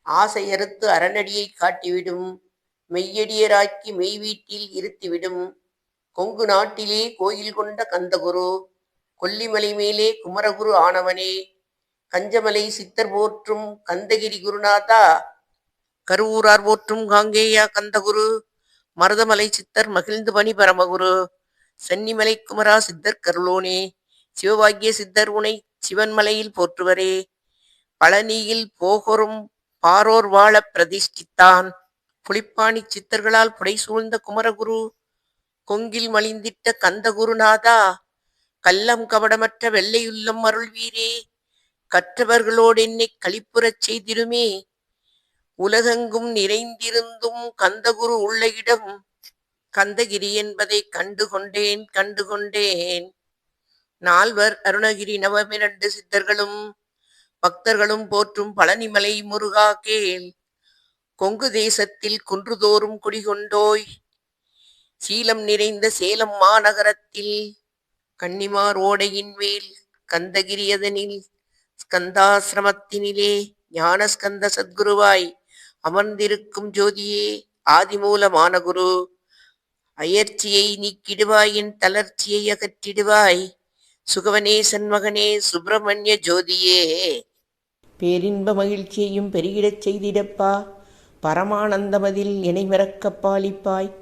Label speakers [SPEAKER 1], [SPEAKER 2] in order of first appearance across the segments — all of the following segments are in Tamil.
[SPEAKER 1] ஆசையறுத்து அரணடியைக் காட்டிவிடும். மெய்யடியராக்கி மெய்வீட்டில் இருத்திவிடும். கொங்கு நாட்டிலே கோயில் கொண்ட கந்தகுரு, கொல்லிமலை மேலே குமரகுரு ஆனவனே, கஞ்சமலை சித்தர் போற்றும் கந்தகிரி குருநாதா, கருவூரார் போற்றும் காங்கேயா கந்தகுரு, மருதமலை சித்தர் மகிழ்ந்து பணி பரமகுரு, சென்னிமலை குமரா சித்தர் கருளோனே, சிவபாகிய சித்தர் உனை சிவன்மலையில் போற்றுவரே, பழனியில் போகரும் பாரோர் வாழ பிரதிஷ்டித்தான், புலிப்பாணி சித்தர்களால் புடை சூழ்ந்த குமரகுரு, கொங்கில் மலிந்திட்ட கந்தகுருநாதா, கள்ளம் கபடமற்ற வெள்ளையுள்ளம் அருள்வீரே, கற்றவர்களோடு என்னை களிப்புறச் செய்திருமே, உலகெங்கும் நிறைந்திருந்தும் கந்தகுரு உள்ள இடம் கந்தகிரி என்பதை கண்டுகொண்டேன். நால்வர் அருணகிரி நவமிரண்டு சித்தர்களும் பக்தர்களும் போற்றும் பழனிமலை முருகா கேள், கொங்கு தேசத்தில் குன்றுதோறும் குடிகொண்டோய், சீலம் நிறைந்த சேலம் மாநகரத்தில் கன்னிமார் ஓடையின் மேல் கந்தகிரியதனில் ஸ்கந்தாசிரமத்தினிலே ஞானஸ்கந்த சத்குருவாய் அமர்ந்திருக்கும் ஜோதியே, ஆதிமூலமான குரு, அயற்சியை நீக்கிடுவாய், என் தளர்ச்சியை அகற்றிடுவாய், சுகவனேசன் மகனே சுப்பிரமணிய ஜோதியே, பேரின்ப மகிழ்ச்சியையும் பெருகிடச் செய்திடப்பா, பரமானந்தமதில் இணை மறக்கப் பாலிப்பாய்,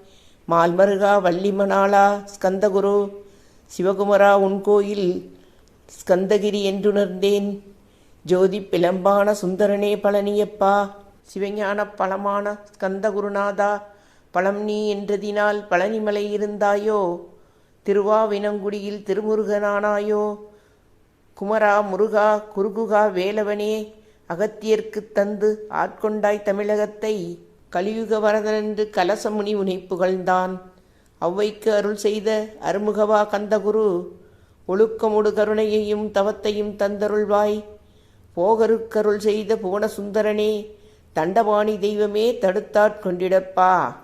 [SPEAKER 1] மால்மருகா வள்ளிமணாளா ஸ்கந்தகுரு, சிவகுமரா உன் கோயில் ஸ்கந்தகிரி என்றுணர்ந்தேன், ஜோதி பிளம்பான சுந்தரனே பழனியப்பா, சிவஞான பழமான ஸ்கந்தகுருநாதா, பழம் நீ என்றதினால் பழனிமலை இருந்தாயோ, திருவாவினங்குடியில் திருமுருகனானாயோ, குமரா முருகா குருகுகா வேலவனே, அகத்தியர்க்குத் தந்து ஆட்கொண்டாய் தமிழகத்தை, கலியுக வரதனென்று கலசமுனி உனை புகழ்ந்தான், ஒளவைக்கு அருள் செய்த அருமுகவா கந்தகுரு, ஒழுக்கமுடு கருணையையும் தவத்தையும் தந்தருள்வாய், போகருக்கருள் செய்த புவனசுந்தரனே, தண்டபாணி தெய்வமே தடுத்தாற் கொண்டிடப்பா.